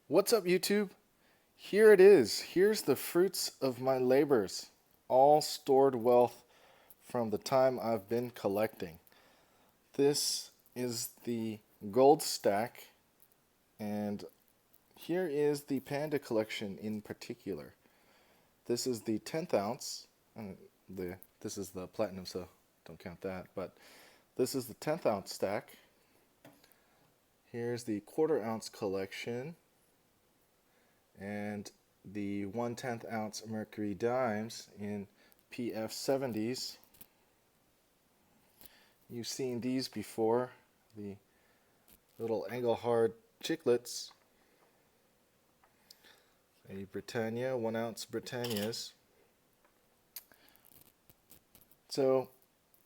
What's up, YouTube? Here it is. Here's the fruits of my labors, all stored wealth from the time I've been collecting. This is the gold stack, and here is the Panda collection in particular. This is the 10th ounce. This is the platinum, so don't count that. But this is the 10th ounce stack. Here's the quarter ounce collection and the 1/10 ounce mercury dimes in PF70s. You've seen these before, the little Engelhard chiclets, a Britannia, 1 ounce Britannias. So,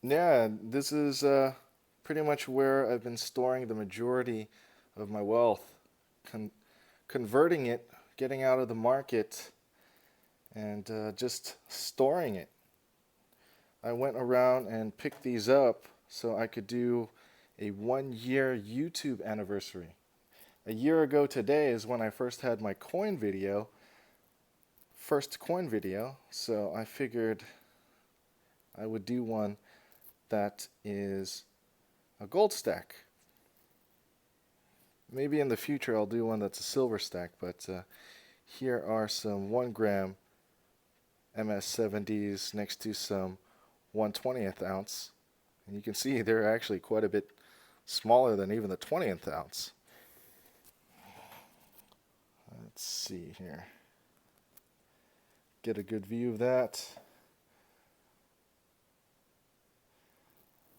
yeah, this is pretty much where I've been storing the majority of my wealth, converting it, getting out of the market, and just storing it. I went around and picked these up so I could do a 1 year YouTube anniversary. A year ago today is when I first had my first coin video, so I figured I would do one that is a gold stack. Maybe in the future I'll do one that's a silver stack, but here are some 1 gram MS70s next to some 1/20th ounce. And you can see they're actually quite a bit smaller than even the 20th ounce. Let's see here. Get a good view of that.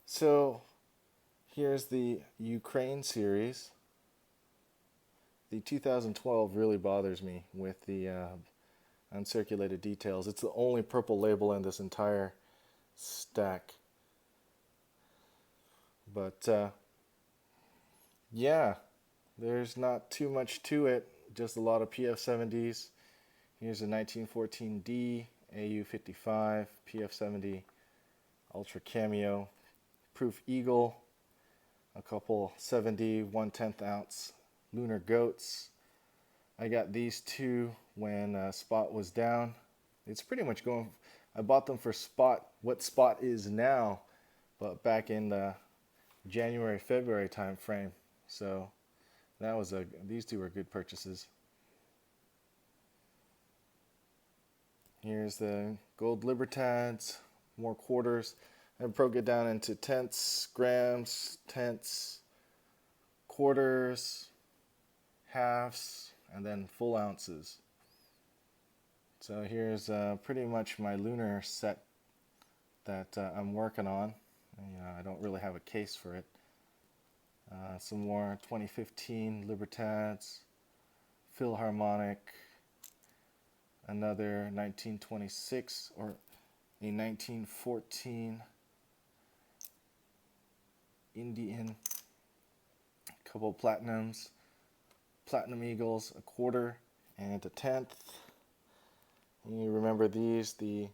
So here's the Ukraine series. The 2012 really bothers me with the uncirculated details. It's the only purple label in this entire stack. But yeah, there's not too much to it, just a lot of PF70s. Here's a 1914D, AU55, PF70, Ultra Cameo, Proof Eagle, a couple 70 1/10 ounce Lunar Goats. I got these two when spot was down. It's pretty much going, I bought them for spot, what spot is now, but back in the January, February time frame. So that was these two were good purchases. Here's the gold Libertads, more quarters. I broke it down into tenths, grams, tenths, quarters, halves, and then full ounces. So here's pretty much my lunar set that I'm working on. I don't really have a case for it. Some more 2015 Libertads, Philharmonic, another 1926 or a 1914 Indian, a couple platinums, Platinum Eagles, a quarter and a tenth. And you remember these, the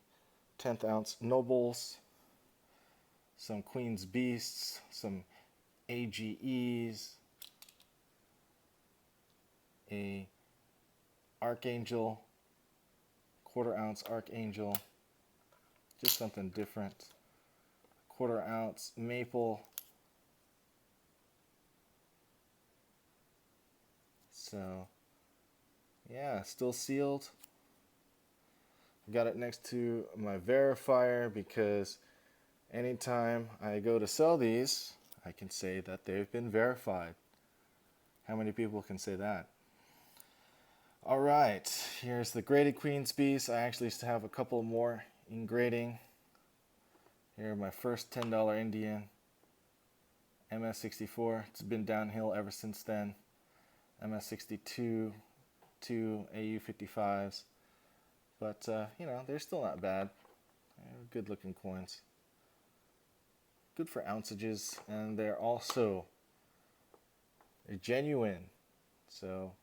10th ounce Nobles, some Queen's Beasts, some AGEs, a Archangel, quarter ounce Archangel, just something different. Quarter ounce Maple. So, yeah, still sealed. Got it next to my verifier because anytime I go to sell these, I can say that they've been verified. How many people can say that? All right, here's the graded Queen's Beast. I actually still have a couple more in grading. Here are my first $10 Indian, MS64. It's been downhill ever since then. MS62, 2 AU55s. But, they're still not bad. They're good looking coins. Good for ounceages, and they're also genuine. So,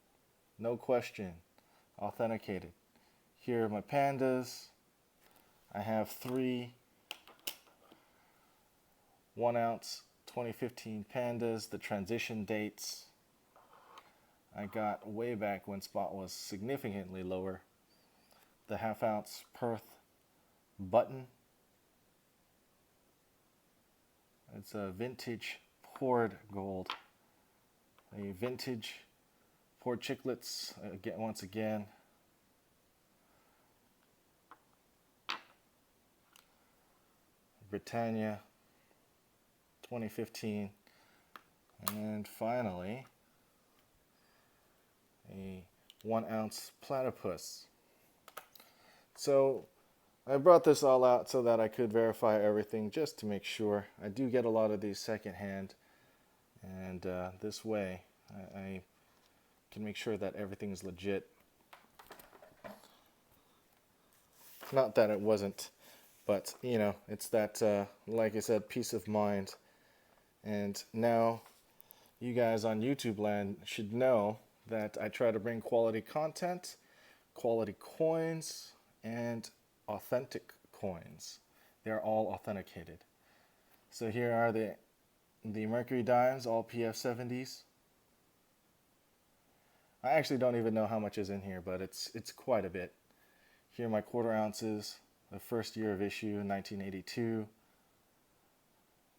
no question, authenticated. Here are my Pandas. I have 3 1 ounce 2015 Pandas, the transition dates. I got way back when spot was significantly lower. The half-ounce Perth button. It's a vintage poured gold. A vintage poured chiclets again, once again. Britannia 2015. And finally, a 1 ounce platypus. So I brought this all out so that I could verify everything just to make sure. I do get a lot of these secondhand, and this way I can make sure that everything is legit. Not that it wasn't, but you know, it's that, like I said, peace of mind. And now you guys on YouTube land should know that I try to bring quality content, quality coins, and authentic coins. They're all authenticated. So here are the Mercury dimes, all PF70s. I actually don't even know how much is in here, but it's quite a bit. Here are my quarter ounces, the first year of issue, 1982.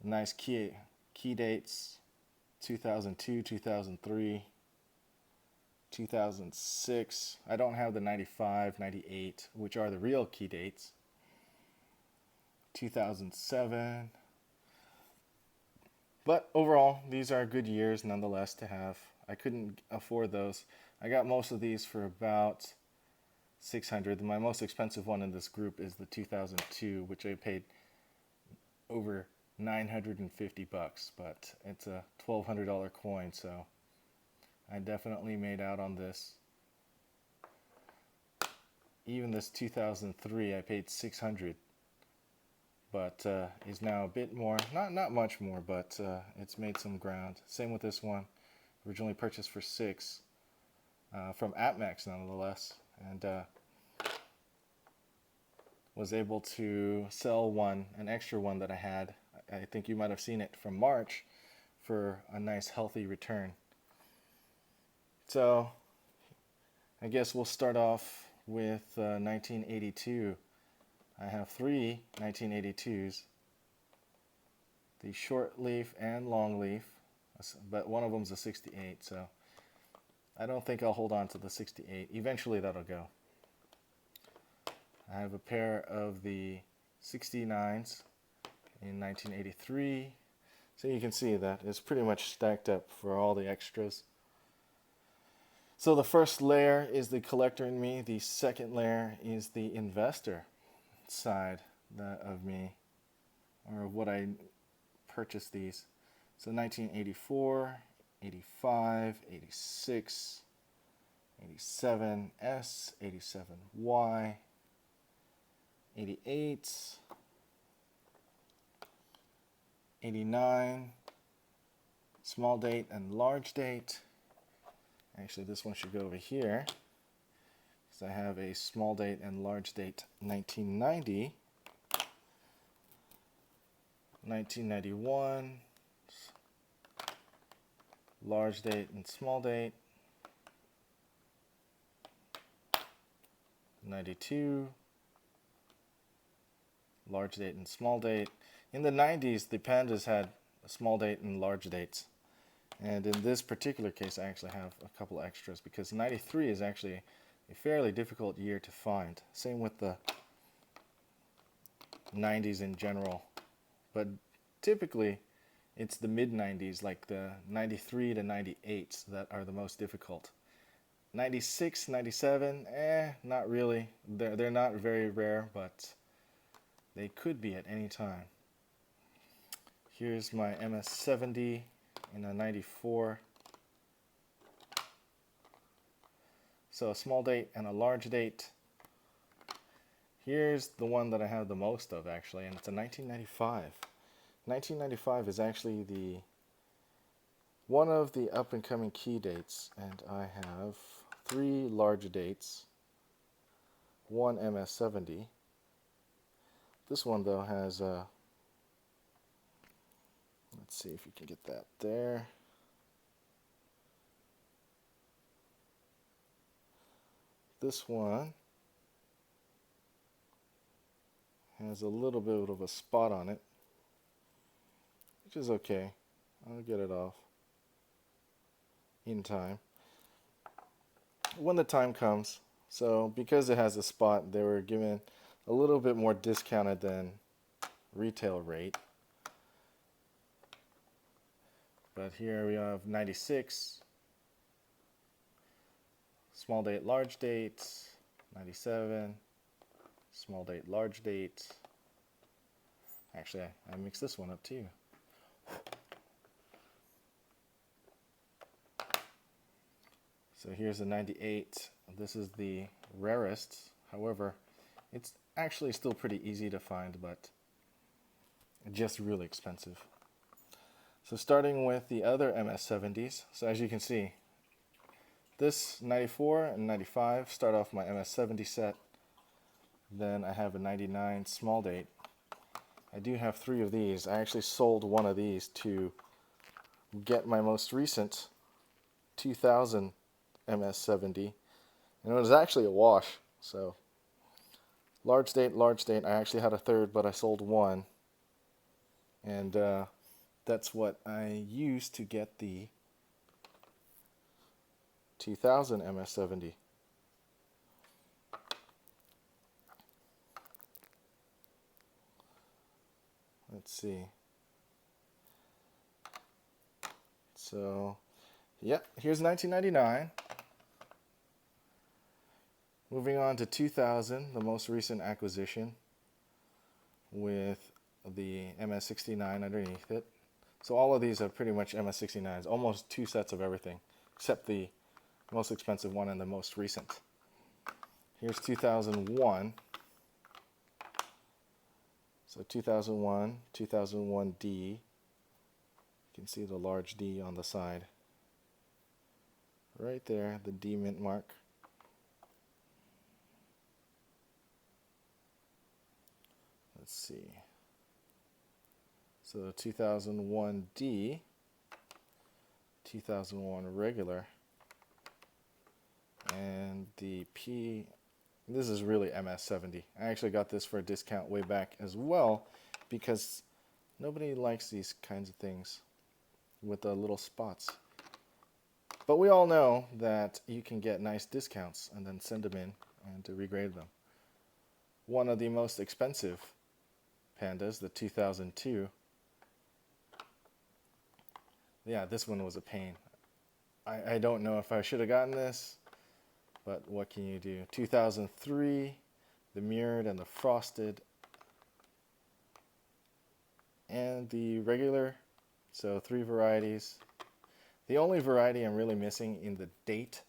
Nice key dates, 2002, 2003, 2006. I don't have the 95, 98, which are the real key dates. 2007. But overall, these are good years nonetheless to have. I couldn't afford those. I got most of these for about 600. My most expensive one in this group is the 2002, which I paid over 950 bucks, but it's a $1,200 coin, so I definitely made out on this. Even this 2003, I paid 600, but is now a bit more, not much more, but it's made some ground. Same with this one, originally purchased for 6 from AppMax nonetheless, and was able to sell an extra one that I had. I think you might have seen it from March for a nice healthy return. So I guess we'll start off with 1982. I have 3 1982s, the short leaf and long leaf, but one of them's a 68, so I don't think I'll hold on to the 68. Eventually that'll go. I have a pair of the 69s in 1983. So you can see that it's pretty much stacked up for all the extras. So the first layer is the collector in me. The second layer is the investor side of me, or what I purchased these. So 1984, 85, 86, 87S, 87Y, 88, 89, small date and large date. Actually, this one should go over here, because I have a small date and large date 1990, 1991, large date and small date, 92, large date and small date. In the 90s, the Pandas had a small date and large dates. And in this particular case, I actually have a couple extras, because 93 is actually a fairly difficult year to find. Same with the 90s in general. But typically, it's the mid-90s, like the 93 to 98s, that are the most difficult. 96, 97, not really. They're not very rare, but they could be at any time. Here's my MS-70 in a 94. So a small date and a large date. Here's the one that I have the most of, actually, and it's a 1995. 1995 is actually one of the up-and-coming key dates, and I have 3 large dates, 1 MS-70. This one, though, has let's see if you can get that there. this one has a little bit of a spot on it, which is okay. I'll get it off in time when the time comes. So because it has a spot, they were given a little bit more discounted than retail rate. But here we have 96, small date, large date, 97, small date, large date. Actually, I mixed this one up too. So here's the 98. This is the rarest. However, it's actually still pretty easy to find, but just really expensive. So starting with the other MS70s. So as you can see, this 94 and 95 start off my MS70 set. Then I have a 99 small date. I do have 3 of these. I actually sold one of these to get my most recent 2000 MS70, and it was actually a wash. So large date. I actually had a third, but I sold one, and that's what I used to get the 2000 MS70. Let's see. So, yeah, here's 1999. Moving on to 2000, the most recent acquisition, with the MS69 underneath it. So all of these are pretty much MS69s, almost 2 sets of everything, except the most expensive one and the most recent. Here's 2001. So 2001, 2001D. You can see the large D on the side. Right there, the D mint mark. Let's see. So 2001D, 2001 regular, and the P. This is really MS70. I actually got this for a discount way back as well, because nobody likes these kinds of things with the little spots. But we all know that you can get nice discounts and then send them in and to regrade them. One of the most expensive Pandas, the 2002. Yeah, this one was a pain. I don't know if I should have gotten this, but what can you do? 2003, the mirrored and the frosted, and the regular. So 3 varieties. The only variety I'm really missing in the date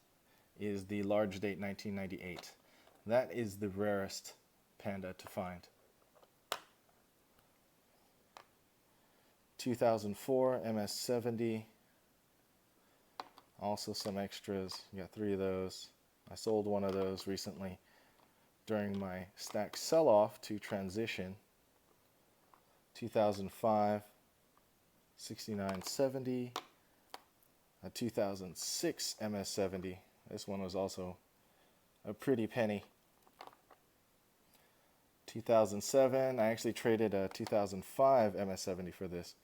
is the large date 1998. That is the rarest Panda to find. 2004 MS70. Also some extras. You got 3 of those. I sold one of those recently during my stack sell-off to transition. 2005 6970. A 2006 MS70. This one was also a pretty penny. 2007, I actually traded a 2005 MS70 for this,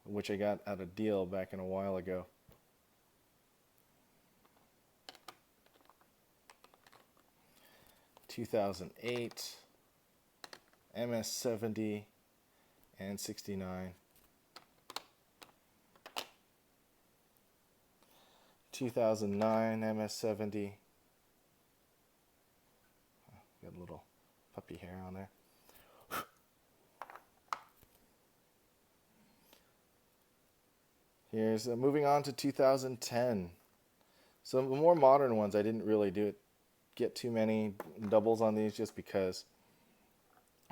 which I got at a deal back in a while ago. (2008) MS70 and 69. 2009 MS70. Got a little puppy hair on there. Here's moving on to 2010. So the more modern ones, I didn't really get too many doubles on these just because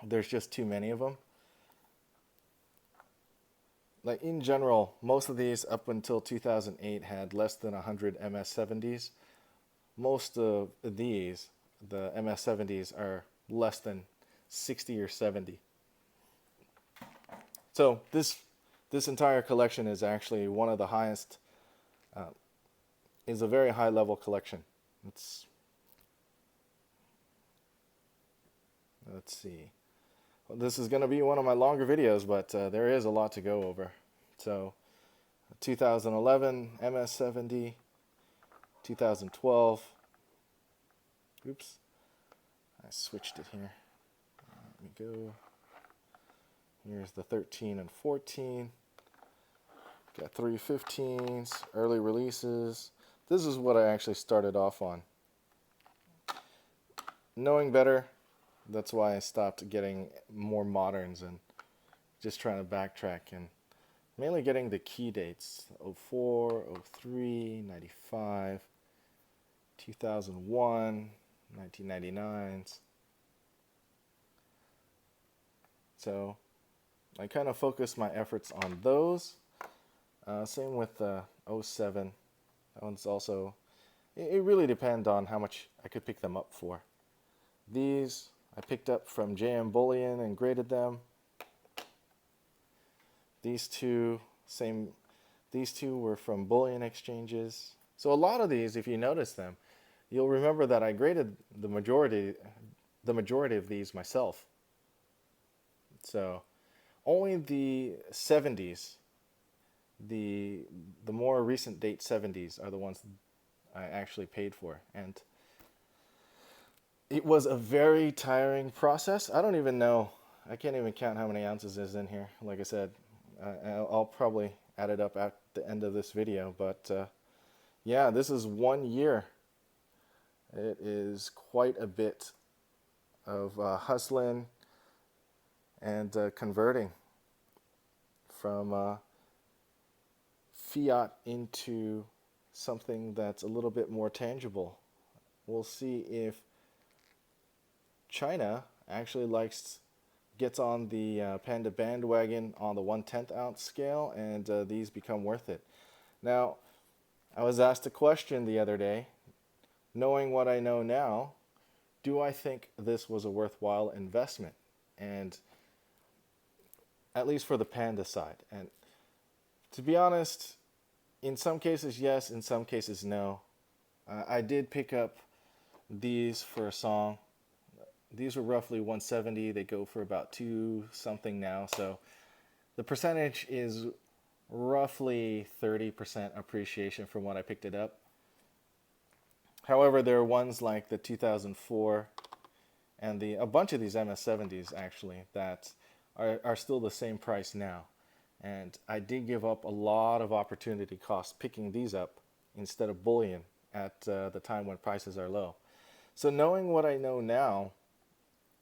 there's just too many of them. Like in general, most of these up until 2008 had less than 100 MS70s. Most of these, the MS70s, are less than 60 or 70. So this entire collection is actually one of the highest, is a very high level collection. It's let's see. Well, this is going to be one of my longer videos, but there is a lot to go over. So 2011 MS70, 2012. Oops, I switched it here. Let me go. Here's the 13 and 14. Got 315s, early releases. This is what I actually started off on. Knowing better, that's why I stopped getting more moderns and just trying to backtrack and mainly getting the key dates: 04, 03, 95, 2001, 1999s. So I kind of focused my efforts on those. Same with 07. That one's also, it really depends on how much I could pick them up for. These I picked up from Bullion and graded them. These two, same. These two were from Bullion exchanges. So a lot of these, if you notice them, you'll remember that I graded the majority of these myself. So only the 70s, the more recent date 70s are the ones I actually paid for, and it was a very tiring process. I don't even know. I can't even count how many ounces is in here. Like I said, I'll probably add it up at the end of this video. But yeah, this is 1 year. It is quite a bit of hustling and converting from fiat into something that's a little bit more tangible. We'll see if China actually gets on the Panda bandwagon on the 1/10 ounce scale, and these become worth it. Now, I was asked a question the other day. Knowing what I know now, do I think this was a worthwhile investment? And at least for the Panda side. And to be honest, in some cases yes, in some cases no. I did pick up these for a song. These were roughly 170. They go for about 2 something now. So the percentage is roughly 30% appreciation from when I picked it up. However, there are ones like the 2004 and a bunch of these MS70s actually that are still the same price now. And I did give up a lot of opportunity cost picking these up instead of Bullion at the time when prices are low. So knowing what I know now,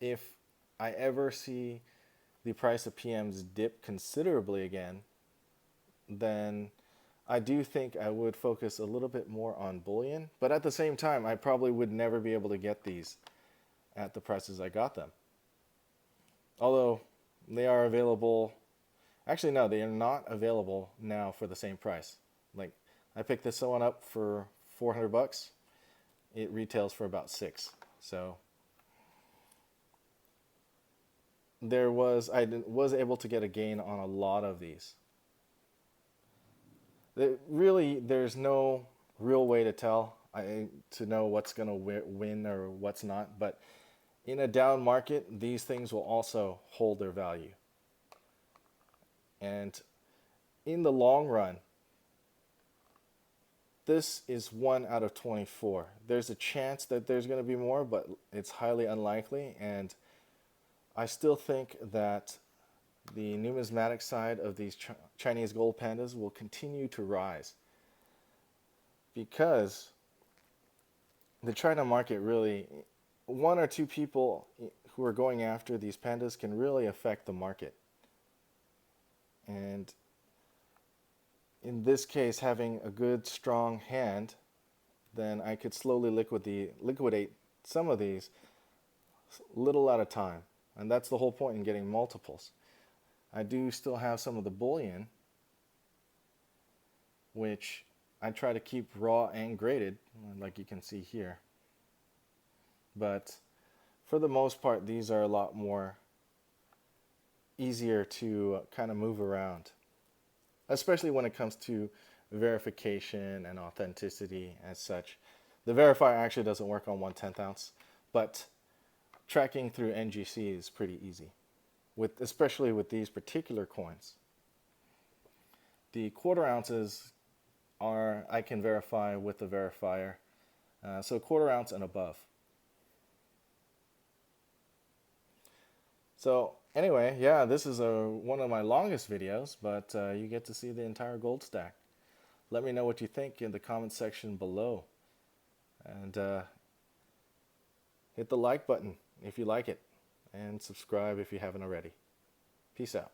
if I ever see the price of PMs dip considerably again, then I do think I would focus a little bit more on Bullion. But at the same time, I probably would never be able to get these at the prices I got them. Although they are available. Actually, no, they are not available now for the same price. Like, I picked this one up for $400. It retails for about $6. So I was able to get a gain on a lot of these. There's no real way to tell, to know what's going to win or what's not. But in a down market, these things will also hold their value. And in the long run, this is 1 out of 24. There's a chance that there's going to be more, but it's highly unlikely. And I still think that the numismatic side of these Chinese gold pandas will continue to rise, because the China market really, 1 or 2 people who are going after these pandas can really affect the market. And in this case, having a good strong hand, then I could slowly liquidate some of these little at a time. And that's the whole point in getting multiples. I do still have some of the Bullion, which I try to keep raw and graded, like you can see here. But for the most part, these are a lot more easier to kind of move around, especially when it comes to verification and authenticity as such. The verifier actually doesn't work on 1/10 ounce, but tracking through NGC is pretty easy, especially with these particular coins. The quarter ounces I can verify with the verifier, so quarter ounce and above. So anyway, yeah, this is one of my longest videos, but you get to see the entire gold stack. Let me know what you think in the comment section below, and hit the like button if you like it, and subscribe if you haven't already. Peace out.